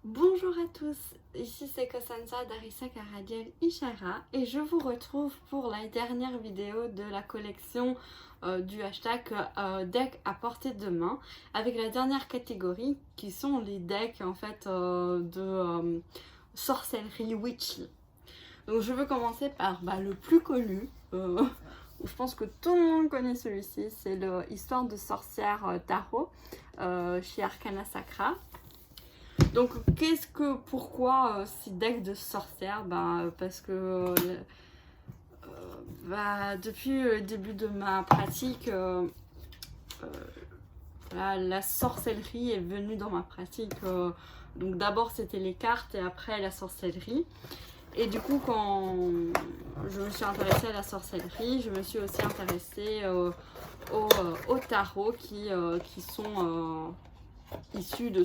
Bonjour à tous, ici c'est Kosansa d'Arisa Karadiel Ishara et je vous retrouve pour la dernière vidéo de la collection du hashtag deck à portée de main avec la dernière catégorie qui sont les decks en fait de sorcellerie witchy. Donc je veux commencer par le plus connu, je pense que tout le monde connaît celui-ci, c'est l'histoire de sorcière tarot chez Arcana Sacra. Donc, pourquoi ces decks de sorcières? Parce que depuis le début de ma pratique, la sorcellerie est venue dans ma pratique. Donc, d'abord, c'était les cartes et après la sorcellerie. Et du coup, quand je me suis intéressée à la sorcellerie, je me suis aussi intéressée au tarot qui sont issus de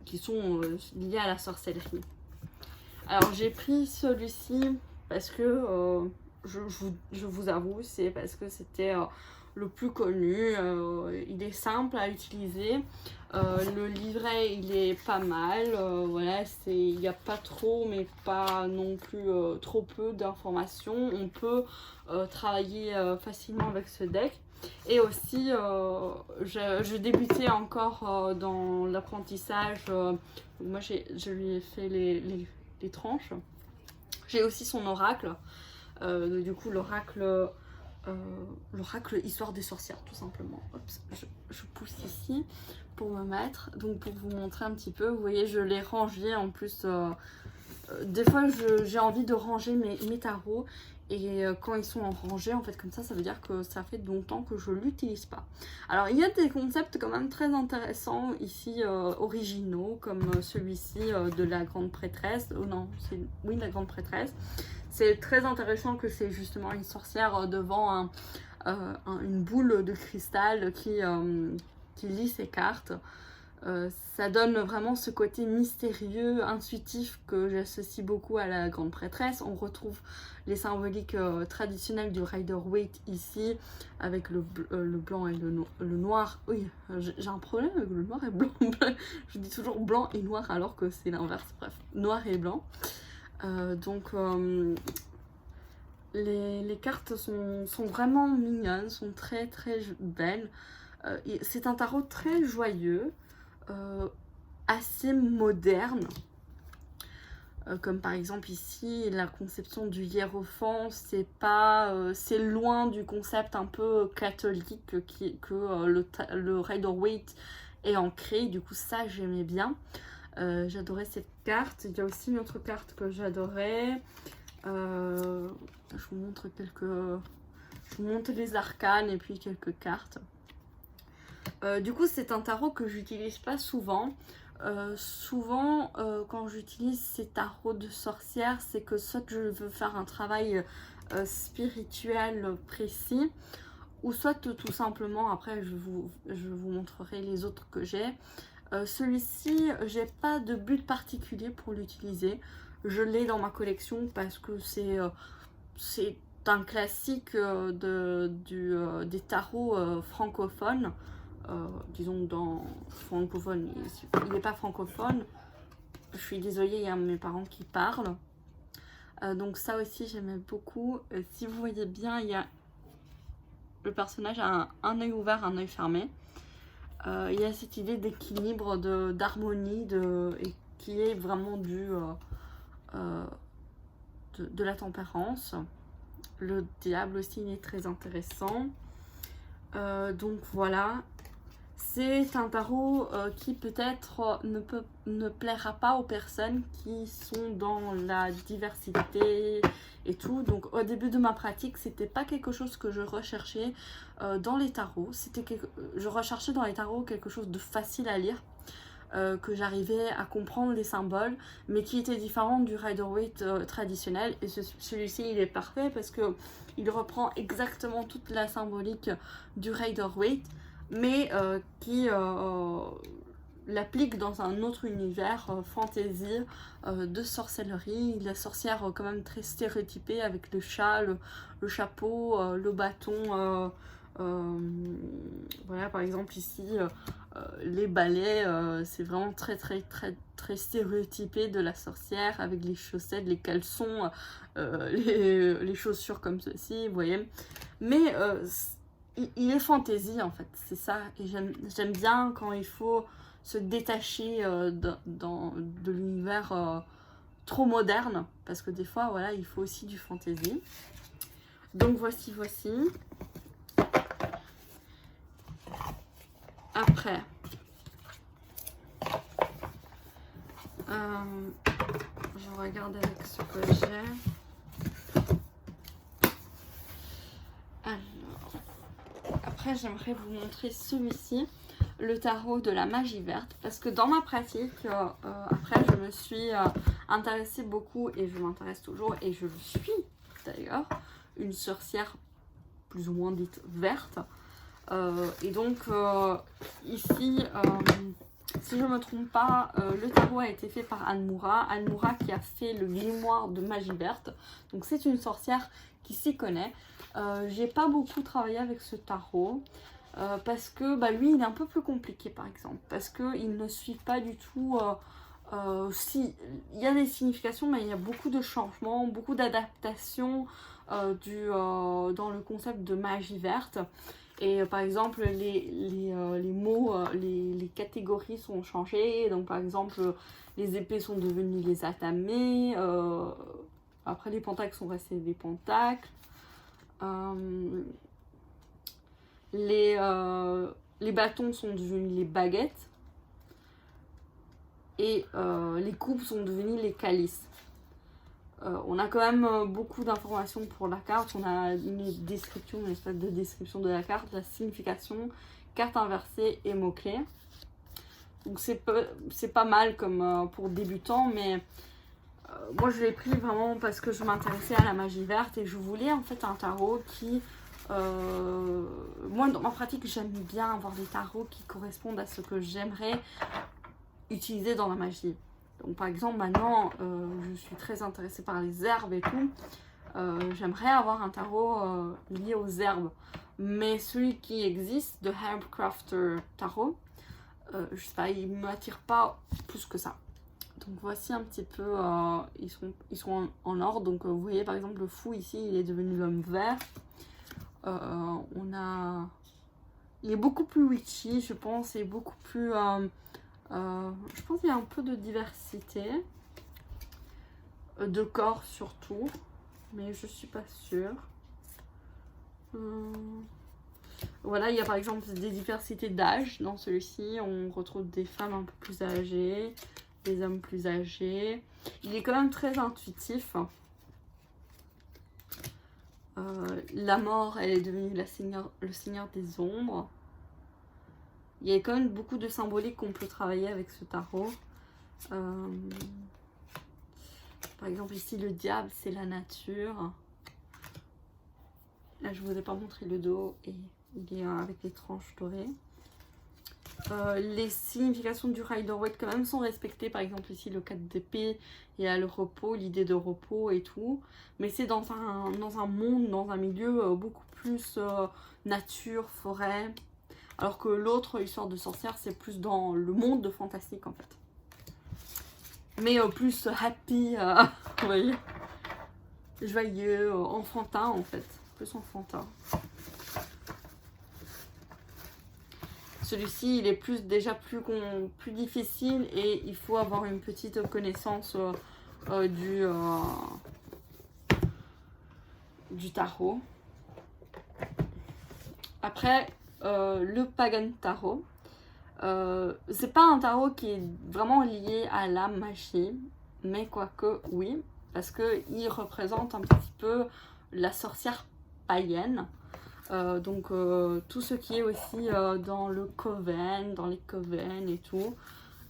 qui sont liés à la sorcellerie. Alors j'ai pris celui-ci parce que je vous avoue, c'est parce que c'était le plus connu. Il est simple à utiliser. Le livret il est pas mal. Voilà, il n'y a pas trop, mais pas non plus trop peu d'informations. On peut travailler facilement avec ce deck. Et aussi, je débutais encore dans l'apprentissage. Moi, je lui ai fait les tranches. J'ai aussi son oracle. Du coup, l'oracle Histoire des sorcières, tout simplement. Oups, je pousse ici pour me mettre. Donc, pour vous montrer un petit peu, vous voyez, je l'ai rangé en plus. Des fois, j'ai envie de ranger mes tarots. Et quand ils sont en rangée, en fait, comme ça veut dire que ça fait longtemps que je l'utilise pas. Alors, il y a des concepts quand même très intéressants ici, originaux, comme celui-ci de la grande prêtresse. Oh non, oui, la grande prêtresse. C'est très intéressant que c'est justement une sorcière devant une boule de cristal qui lit ses cartes. Ça donne vraiment ce côté mystérieux, intuitif que j'associe beaucoup à la grande prêtresse. On retrouve les symboliques traditionnelles du Rider-Waite ici, avec le blanc et le noir. Oui, j'ai un problème avec le noir et blanc. Je dis toujours blanc et noir alors que c'est l'inverse. Bref, noir et blanc. Les cartes sont vraiment mignonnes, sont très très belles. C'est un tarot très joyeux. Assez moderne, comme par exemple ici la conception du hiérophant, c'est loin du concept un peu catholique que le Rider-Waite est ancré. Du coup ça j'aimais bien. J'adorais cette carte. Il y a aussi une autre carte que j'adorais. Je vous montre les arcanes et puis quelques cartes. Du coup, c'est un tarot que j'utilise pas souvent. Quand j'utilise ces tarots de sorcière, c'est que soit je veux faire un travail spirituel précis, ou soit tout simplement, après je vous montrerai les autres que j'ai. Celui-ci, j'ai pas de but particulier pour l'utiliser. Je l'ai dans ma collection parce que c'est un classique des tarots francophones. Disons dans francophone, il n'est pas francophone. Je suis désolée, il y a mes parents qui parlent. Donc ça aussi j'aimais beaucoup. Si vous voyez bien, le personnage a un œil ouvert, un œil fermé. Il y a cette idée d'équilibre, d'harmonie, et qui est vraiment due de la tempérance. Le diable aussi il est très intéressant. Donc voilà. C'est un tarot qui peut-être ne plaira pas aux personnes qui sont dans la diversité et tout. Donc au début de ma pratique, c'était pas quelque chose que je recherchais dans les tarots. Je recherchais dans les tarots quelque chose de facile à lire, que j'arrivais à comprendre les symboles, mais qui était différent du Rider-Waite traditionnel. Et celui-ci, il est parfait parce que il reprend exactement toute la symbolique du Rider-Waite, mais qui l'applique dans un autre univers fantasy de sorcellerie. La sorcière quand même très stéréotypée avec le chat, le chapeau, le bâton Voilà, par exemple ici, les balais, c'est vraiment très stéréotypé de la sorcière, avec les chaussettes, les caleçons, les chaussures comme ceci, vous voyez. Mais il est fantaisie en fait, c'est ça. Et j'aime bien quand il faut se détacher de l'univers trop moderne, parce que des fois, voilà, il faut aussi du fantaisie. Donc voici. Après, je regarde avec ce que j'ai. Alors, après, j'aimerais vous montrer celui-ci, le tarot de la magie verte, parce que dans ma pratique, après, je me suis intéressée beaucoup, et je m'intéresse toujours, et je suis d'ailleurs une sorcière plus ou moins dite verte. Et donc ici, si je ne me trompe pas, le tarot a été fait par Anne Moura qui a fait le grimoire de magie verte. Donc c'est une sorcière qui s'y connaît. J'ai pas beaucoup travaillé avec ce tarot parce que lui il est un peu plus compliqué par exemple, parce qu'il ne suit pas du tout. Si, il y a des significations, mais il y a beaucoup de changements, beaucoup d'adaptations dans le concept de magie verte. Et par exemple, les mots, les catégories sont changées. Donc par exemple, les épées sont devenues les atamés. Après, les pentacles sont restés des pentacles. Les bâtons sont devenus les baguettes. Et les coupes sont devenues les calices. On a quand même beaucoup d'informations pour la carte. On a une description, une espèce de description de la carte, la signification, carte inversée et mots-clés. Donc c'est pas mal comme pour débutants, mais moi je l'ai pris vraiment parce que je m'intéressais à la magie verte et je voulais en fait un tarot qui... moi dans ma pratique j'aime bien avoir des tarots qui correspondent à ce que j'aimerais utiliser dans la magie. Donc par exemple maintenant je suis très intéressée par les herbes et tout. J'aimerais avoir un tarot lié aux herbes. Mais celui qui existe, de Herbcrafter Tarot, je sais pas, il ne m'attire pas plus que ça. Donc voici un petit peu, ils sont en ordre. Donc vous voyez par exemple le fou ici, il est devenu l'homme vert. Il est beaucoup plus witchy, je pense, et beaucoup plus... je pense qu'il y a un peu de diversité. De corps surtout. Mais je suis pas sûre. Voilà, il y a par exemple des diversités d'âge dans celui-ci. On retrouve des femmes un peu plus âgées, des hommes plus âgés. Il est quand même très intuitif. La mort, elle est devenue le seigneur des ombres. Il y a quand même beaucoup de symbolique qu'on peut travailler avec ce tarot. Par exemple ici le diable c'est la nature. Là je vous ai pas montré le dos et il est avec les tranches dorées. Les significations du Rider-Waite quand même sont respectées. Par exemple ici le 4 d'épée, il y a le repos, l'idée de repos et tout. Mais c'est dans un monde, dans un milieu beaucoup plus nature, forêt. Alors que l'autre histoire de sorcière c'est plus dans le monde de fantastique en fait. Mais plus happy, vous voyez, joyeux, enfantin en fait, plus enfantin. Celui-ci, il est déjà plus difficile et il faut avoir une petite connaissance du tarot. Après, le Pagan Tarot. C'est pas un tarot qui est vraiment lié à la magie, mais quoique oui, parce que il représente un petit peu la sorcière païenne. Donc tout ce qui est aussi dans le coven, dans les coven et tout.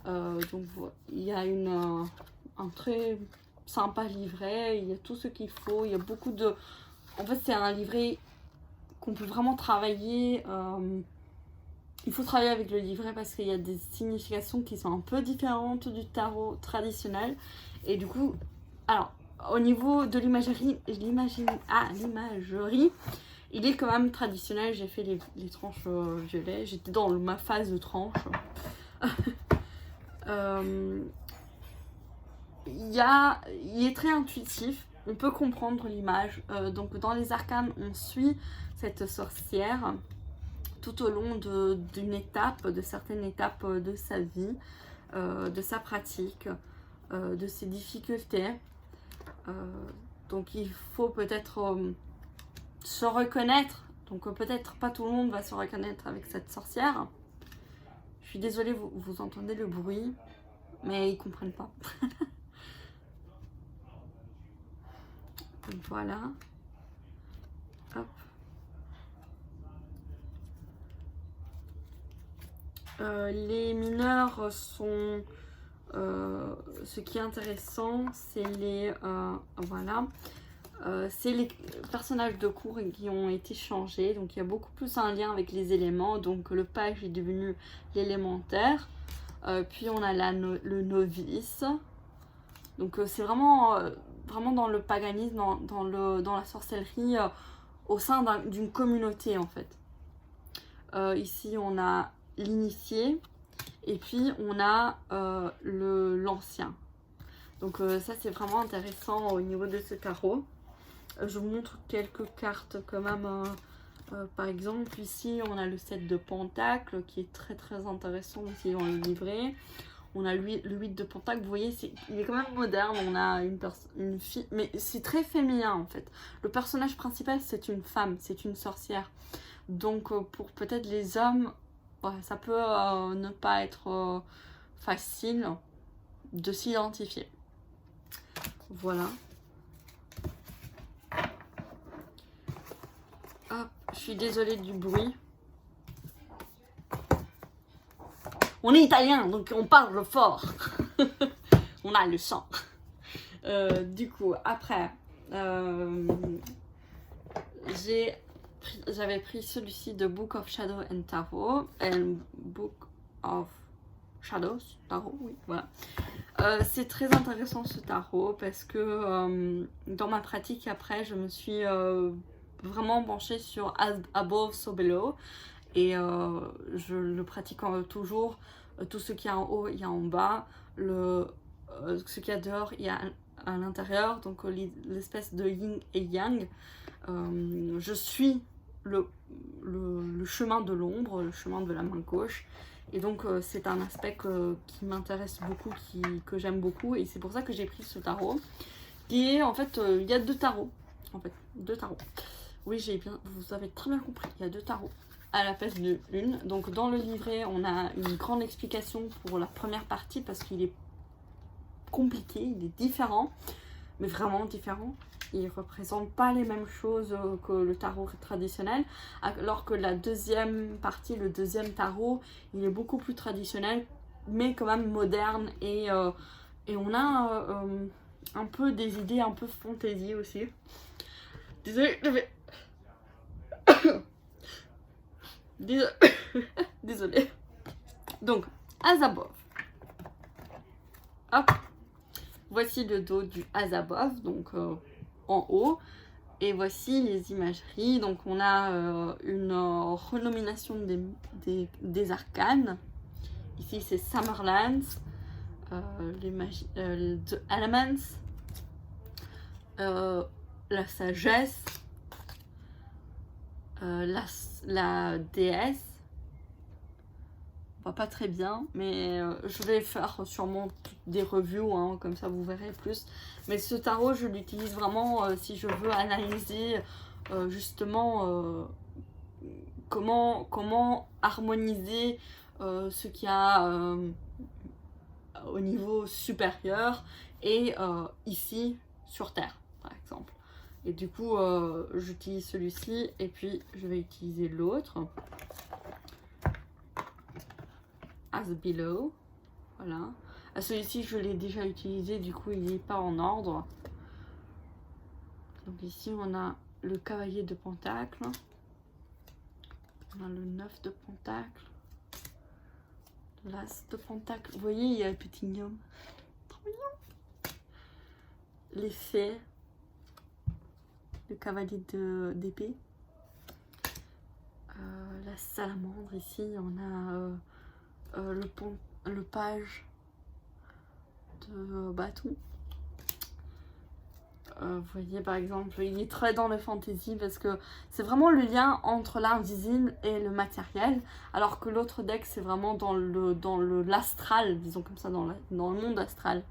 Donc il y a un très sympa livret, il y a tout ce qu'il faut, il y a beaucoup de... En fait c'est un livret qu'on peut vraiment travailler. Il faut travailler avec le livret parce qu'il y a des significations qui sont un peu différentes du tarot traditionnel. Et du coup, alors, au niveau de l'imagerie, Il est quand même traditionnel, j'ai fait les tranches violet, j'étais dans ma phase de tranche. Il est très intuitif, on peut comprendre l'image. Donc dans les arcanes, on suit cette sorcière tout au long d'une étape, de certaines étapes de sa vie, de sa pratique, de ses difficultés. Donc il faut peut-être se reconnaître. Donc peut-être pas tout le monde va se reconnaître avec cette sorcière. Je suis désolée, vous entendez le bruit, mais ils comprennent pas. Donc voilà. Hop. Les mineurs sont... ce qui est intéressant, c'est les... voilà. C'est les personnages de cours qui ont été changés. Donc il y a beaucoup plus un lien avec les éléments. Donc le page est devenu l'élémentaire. Puis on a le novice. Donc c'est vraiment, vraiment dans le paganisme, dans la sorcellerie, au sein d'une communauté en fait. Ici on a l'initié et puis on a l'ancien. Donc ça c'est vraiment intéressant au niveau de ce tarot. Je vous montre quelques cartes quand même. Par exemple ici on a le 7 de Pentacle qui est très très intéressant aussi dans le livret. On a le 8 de Pentacle, vous voyez, il est quand même moderne. On a une fille, mais c'est très féminin en fait. Le personnage principal c'est une femme, c'est une sorcière. Donc pour peut-être les hommes, ouais, ça peut ne pas être facile de s'identifier. Voilà. Hop, je suis désolée du bruit. On est italien, donc on parle fort. On a le sang. Du coup, après, j'avais pris celui-ci de Book of Shadow and Tarot. Book of Shadows, Tarot, oui, voilà. C'est très intéressant ce tarot parce que dans ma pratique après, je me suis vraiment penchée sur Above, So Below. Et je le pratique toujours. Tout ce qu'il y a en haut, il y a en bas. Ce qu'il y a dehors, il y a à l'intérieur. Donc l'espèce de yin et yang. Je suis le chemin de l'ombre, le chemin de la main gauche. Et donc c'est un aspect qui m'intéresse beaucoup, que j'aime beaucoup. Et c'est pour ça que j'ai pris ce tarot. Qui est en fait, il y a deux tarots. En fait, deux tarots. Oui, vous avez très bien compris, il y a deux tarots à la place de une. Donc dans le livret, on a une grande explication pour la première partie parce qu'il est compliqué, il est différent, mais vraiment différent. Il ne représente pas les mêmes choses que le tarot traditionnel, alors que la deuxième partie, le deuxième tarot, il est beaucoup plus traditionnel, mais quand même moderne et on a un peu des idées un peu fantaisie aussi. Désolée, Désolée. Donc, Azabov. Hop. Voici le dos du Azabov, donc en haut. Et voici les imageries. Donc, on a une renomination des arcanes. Ici, c'est Summerlands. The Elements. La sagesse. La déesse, on voit pas très bien, mais je vais faire sûrement des reviews, hein, comme ça vous verrez plus. Mais ce tarot, je l'utilise vraiment si je veux analyser justement comment harmoniser ce qu'il y a au niveau supérieur et ici sur Terre, par exemple. Et du coup, j'utilise celui-ci et puis je vais utiliser l'autre. As below. Voilà. Celui-ci, je l'ai déjà utilisé, du coup, il n'est pas en ordre. Donc ici, on a le cavalier de Pentacle. On a le 9 de Pentacle. L'As de Pentacle. Vous voyez, il y a le petit gnome. Trop mignon. Les fées. Le cavalier d'épée. la salamandre ici, on a le page de bâton. Vous voyez par exemple, il est très dans le fantasy parce que c'est vraiment le lien entre l'invisible et le matériel, alors que l'autre deck c'est vraiment dans l'astral, disons comme ça, dans le monde astral.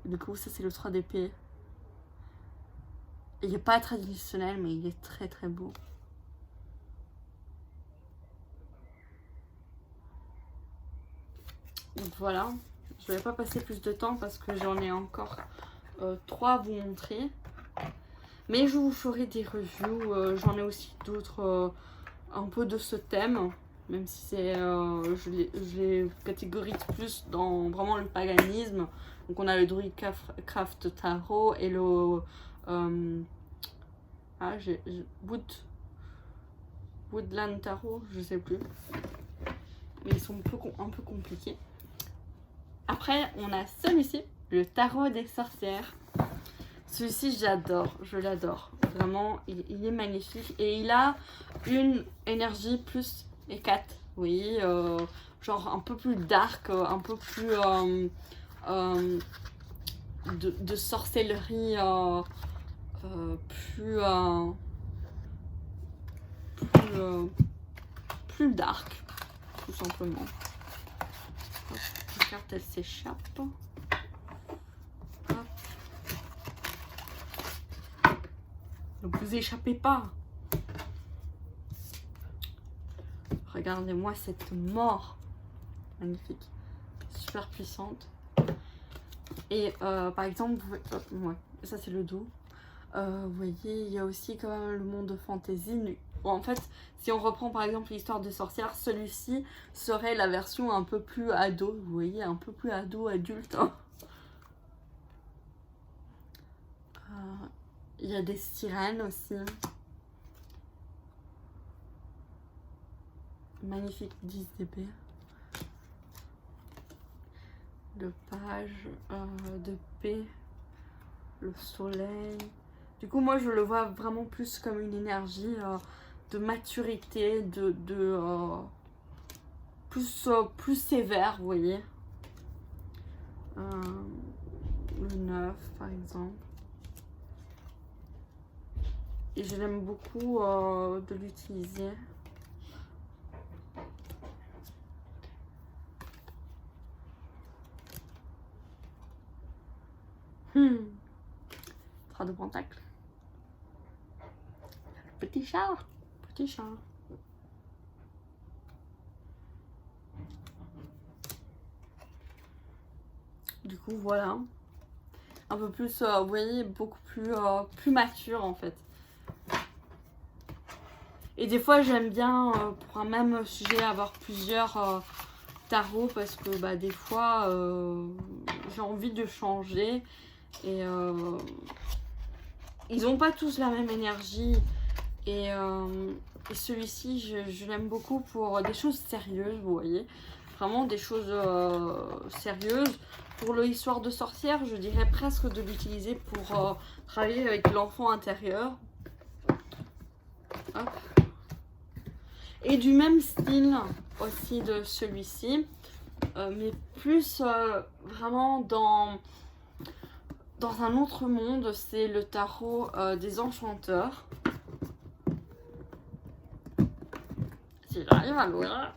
Et du coup ça c'est le 3 d'épée. Il n'est pas traditionnel mais il est très très beau. Donc voilà, je vais pas passer plus de temps parce que j'en ai encore 3 à vous montrer. Mais je vous ferai des reviews, j'en ai aussi d'autres un peu de ce thème. Même si c'est, je les catégorise plus dans vraiment le paganisme. Donc on a le Druidcraft Tarot et le Woodland Tarot, je sais plus. Mais ils sont un peu compliqués. Après, on a celui-ci, le Tarot des sorcières. Celui-ci, j'adore, je l'adore. Vraiment, il est magnifique. Et il a une énergie plus E4. Oui, genre un peu plus dark, un peu plus de sorcellerie, plus dark, tout simplement. La carte, elle s'échappe. Ne vous échappez pas. Regardez-moi cette mort. Magnifique. Super puissante. Et par exemple, ouais, ça c'est le dos. Vous voyez, il y a aussi quand même le monde de fantasy. Bon, en fait, si on reprend par exemple l'histoire de sorcière, celui-ci serait la version un peu plus ado. Vous voyez, un peu plus ado, adulte. Hein. Il y a des sirènes aussi. Magnifique 10 d'épée. Le page de paix. Le soleil. Du coup, moi, je le vois vraiment plus comme une énergie de maturité, plus sévère, vous voyez. Le 9, par exemple. Et je l'aime beaucoup de l'utiliser. De pentacle. Petit chat. Petit chat. Du coup, voilà. Un peu plus, vous voyez, beaucoup plus mature en fait. Et des fois, j'aime bien, pour un même sujet, avoir plusieurs tarots parce que bah, des fois, j'ai envie de changer. Et ils n'ont pas tous la même énergie. Et celui-ci, je l'aime beaucoup pour des choses sérieuses, vous voyez. Vraiment des choses sérieuses. Pour l'histoire de sorcière, je dirais presque de l'utiliser pour travailler avec l'enfant intérieur. Hop. Et du même style aussi de celui-ci. Mais plus vraiment dans un autre monde, c'est le tarot des enchanteurs. Si j'arrive à l'ouvrir.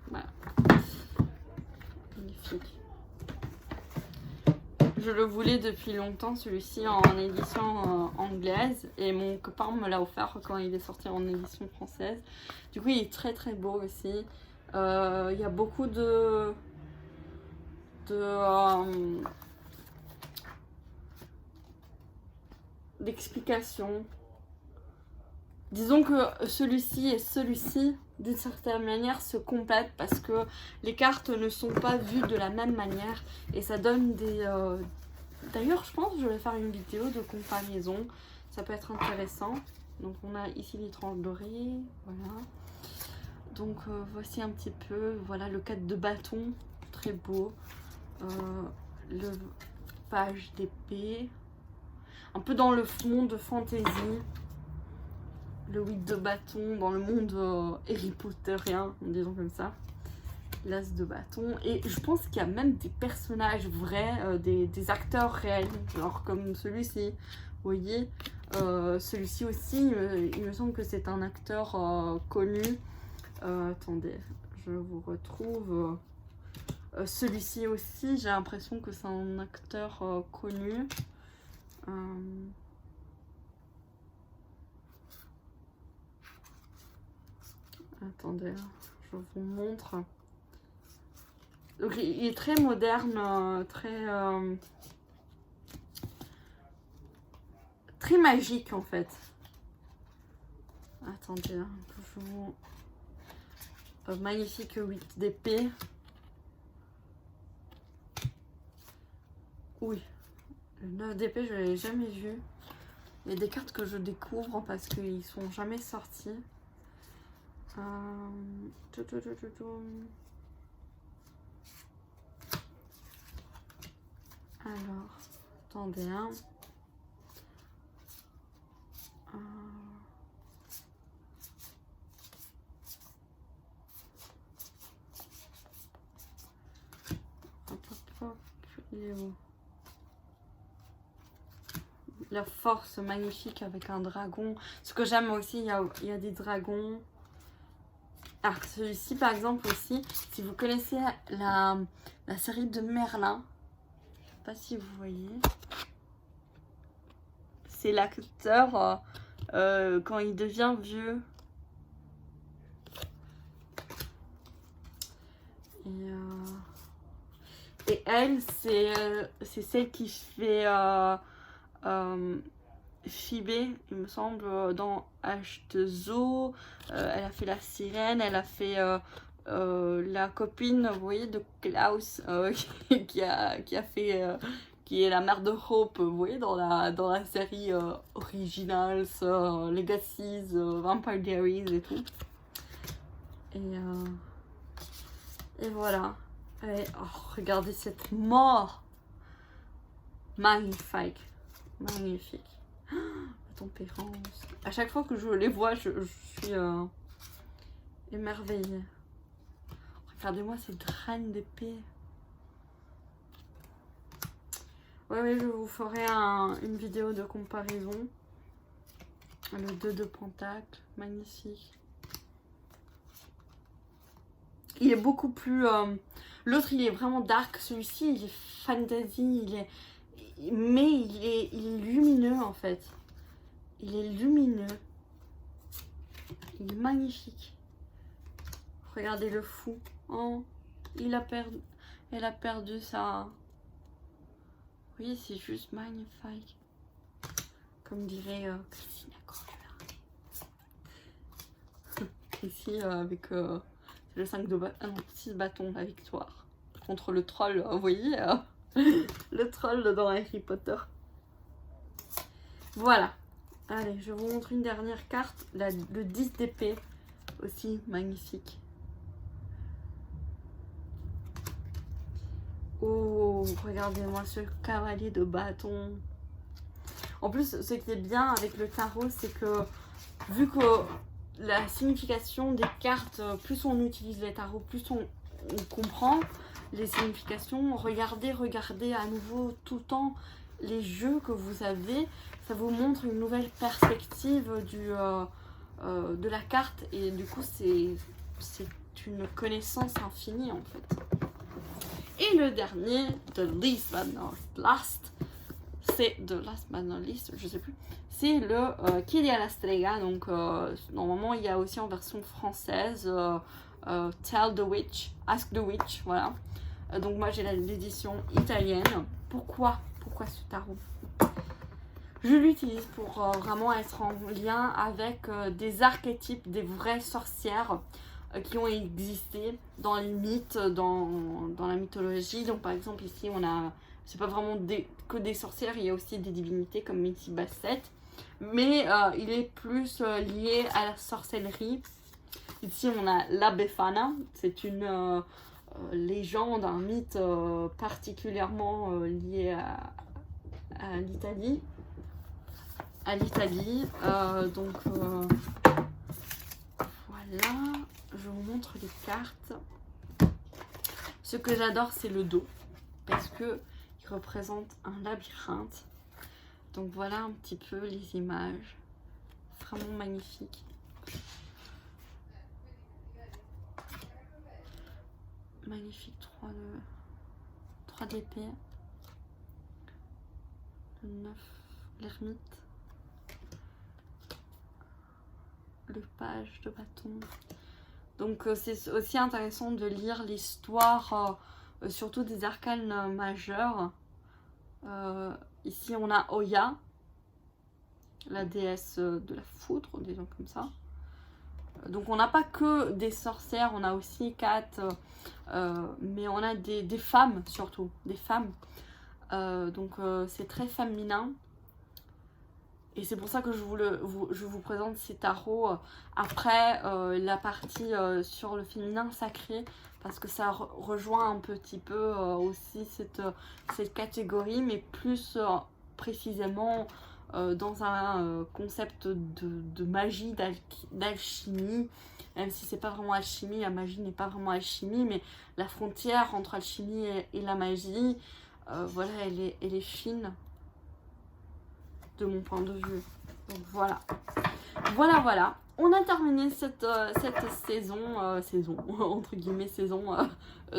Voilà. Magnifique. Je le voulais depuis longtemps, celui-ci en édition anglaise. Et mon copain me l'a offert quand il est sorti en édition française. Du coup, il est très très beau aussi. Il y a beaucoup d'explications. Disons que celui-ci et celui-ci, d'une certaine manière, se complètent parce que les cartes ne sont pas vues de la même manière et ça donne des... D'ailleurs, je pense que je vais faire une vidéo de comparaison. Ça peut être intéressant. Donc, on a ici les tranches dorées. Voilà. Donc, voici un petit peu... Voilà, le 4 de bâton. Très beau. Le page d'épée. Un peu dans le monde de fantasy. le 8 de bâton dans le monde Harry Potterien, disons comme ça. L'as de bâton. Et je pense qu'il y a même des personnages vrais, des acteurs réels, genre comme celui-ci. Vous voyez, celui-ci aussi, il me semble que c'est un acteur connu. Attendez, je vous retrouve. Celui-ci aussi, j'ai l'impression que c'est un acteur connu. Attendez, je vous montre. Donc, il est très moderne, très magique en fait. Attendez, hein, que je vous... magnifique 8 d'épée. Oui, le 9 d'épée, je ne l'ai jamais vu. Il y a des cartes que je découvre parce qu'ils sont jamais sortis. Alors, attendez, hein. Il est où? La force magnifique avec un dragon. Ce que j'aime aussi, il y a des dragons. Ah, celui-ci par exemple aussi, si vous connaissez la série de Merlin, je sais pas si vous voyez, c'est l'acteur quand il devient vieux. Et elle, c'est celle qui fait Phoebe, il me semble, dans H2O. Elle a fait la sirène, elle a fait la copine, vous voyez, de Klaus, qui a fait, qui est la mère de Hope, vous voyez, dans la série Originals, Legacies, Vampire Diaries et tout. Et voilà. Et, oh, regardez cette mort. Magnifique. Magnifique. La tempérance. À chaque fois que je les vois, je suis émerveillée. Regardez-moi cette reine d'épée. Ouais, je vous ferai une vidéo de comparaison. Le 2 de pentacle. Magnifique. Il est beaucoup plus... L'autre, il est vraiment dark. Celui-ci, il est fantasy. Mais il est lumineux, en fait. Il est lumineux. Il est magnifique. Regardez le fou. Oh, elle a perdu sa... Vous voyez, c'est juste magnifique. Comme dirait Christina Cordula. Ici, avec... le 5 de bâton, non, 6 bâtons, la victoire. Contre le troll, vous voyez, le troll dans Harry Potter. Voilà. Allez, je vous montre une dernière carte. Le 10 d'épée, aussi magnifique. Oh, regardez-moi ce cavalier de bâton. En plus, ce qui est bien avec le tarot, c'est que vu que la signification des cartes, plus on utilise les tarots, plus on comprend les significations. Regardez à nouveau tout le temps les jeux que vous avez. Ça vous montre une nouvelle perspective de la carte. Et du coup, c'est une connaissance infinie en fait. Et le dernier, The Least But Not Last, c'est The Last But Not Least, je sais plus. C'est le Qui a la strega, donc normalement il y a aussi en version française Tell the Witch, Ask the Witch, voilà. Donc moi j'ai l'édition italienne. Pourquoi ce tarot? Je l'utilise pour vraiment être en lien avec des archétypes, des vraies sorcières qui ont existé dans les mythes, dans la mythologie. Donc par exemple ici on a, c'est pas vraiment que des sorcières, il y a aussi des divinités comme Mitty Bassett. Mais il est plus lié à la sorcellerie. Ici on a la Befana, c'est une légende, un mythe particulièrement lié à l'Italie. à l'Italie. Donc voilà, je vous montre les cartes. Ce que j'adore, c'est le dos, parce que il représente un labyrinthe. Donc voilà un petit peu les images, vraiment magnifique. Magnifique, 3 d'épée, le 9, l'ermite, le page de bâton. Donc c'est aussi intéressant de lire l'histoire, surtout des arcanes majeurs. Ici on a Oya, la déesse de la foudre, disons comme ça. Donc on n'a pas que des sorcières, on a aussi Kat, mais on a des femmes surtout, des femmes. Donc c'est très féminin. Et c'est pour ça que je vous présente ces tarots après la partie sur le féminin sacré, parce que ça rejoint un petit peu aussi cette catégorie, mais plus précisément dans un concept de magie, d'alchimie, même si c'est pas vraiment alchimie, la magie n'est pas vraiment alchimie, mais la frontière entre alchimie et la magie, voilà, elle est fine de mon point de vue. Donc voilà. Voilà. On a terminé cette saison, entre guillemets saison,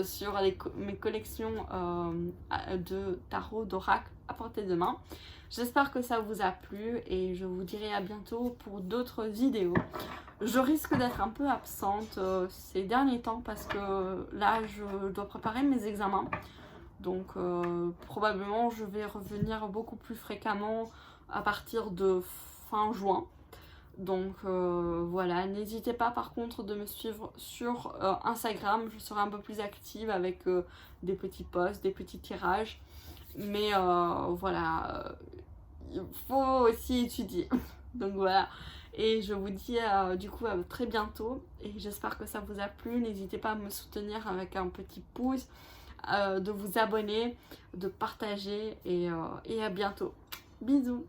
sur mes collections de tarot, d'oracle à portée de main. J'espère que ça vous a plu et je vous dirai à bientôt pour d'autres vidéos. Je risque d'être un peu absente ces derniers temps parce que là je dois préparer mes examens. Donc probablement je vais revenir beaucoup plus fréquemment à partir de fin juin. Donc voilà, n'hésitez pas par contre de me suivre sur Instagram, je serai un peu plus active avec des petits posts, des petits tirages. Mais voilà, il faut aussi étudier. Donc voilà, et je vous dis du coup à très bientôt et j'espère que ça vous a plu. N'hésitez pas à me soutenir avec un petit pouce, de vous abonner, de partager et à bientôt. Bisous.